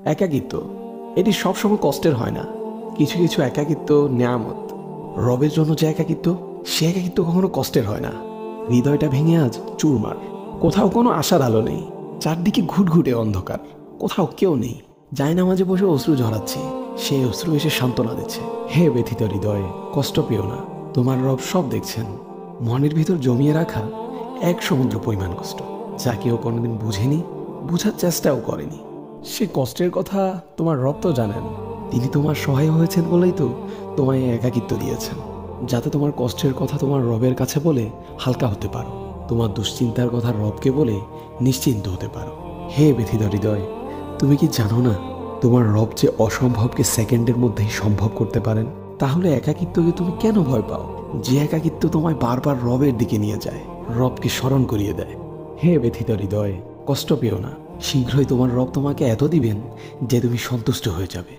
একাকিত্ব এটি সবসময় কষ্টের হয় না। কিছু কিছু একাকিত্ব নেয়ামত। রবের জন্য যে একাকিত্ব, সে একাকিত্ব কখনো কষ্টের হয় না। হৃদয়টা ভেঙে আজ চুরমার। কোথাও কোনো আশার আলো নেই, চারদিকে ঘুটঘুটে অন্ধকার। কোথাও কেউ নেই। জায়নামাজে বসে অশ্রু ঝরাচ্ছি, সেই অশ্রু এসে সান্ত্বনা দিচ্ছে। হে ব্যথিত হৃদয়, কষ্ট পেও না, তোমার রব সব দেখছেন। মনের ভিতর জমিয়ে রাখা এক সমুদ্র পরিমাণ কষ্ট, যা কেউ কোনোদিন বুঝেনি, বুঝার চেষ্টাও করেনি। সে কষ্টের কথা তোমার রব তো জানেন। তিনি তোমার সহায় হয়েছেন বলেই তো তোমায় একাকিত্ব দিয়েছেন, যাতে তোমার কষ্টের কথা তোমার রবের কাছে বলে হালকা হতে পারো, তোমার দুশ্চিন্তার কথা রবকে বলে নিশ্চিন্ত হতে পারো। হে ব্যথিত হৃদয়, তুমি কি জানো না তোমার রব যে অসম্ভবকে সেকেন্ডের মধ্যেই সম্ভব করতে পারেন? তাহলে একাকিত্বকে তুমি কেন ভয় পাও? যে একাকিত্ব তোমায় বারবার রবের দিকে নিয়ে যায়, রবকে স্মরণ করিয়ে দেয়। হে ব্যথিত হৃদয়, কষ্ট পেও না। শীঘ্রই তোমার রব তোমাকে এত দিবেন যে তুমি সন্তুষ্ট হয়ে যাবে।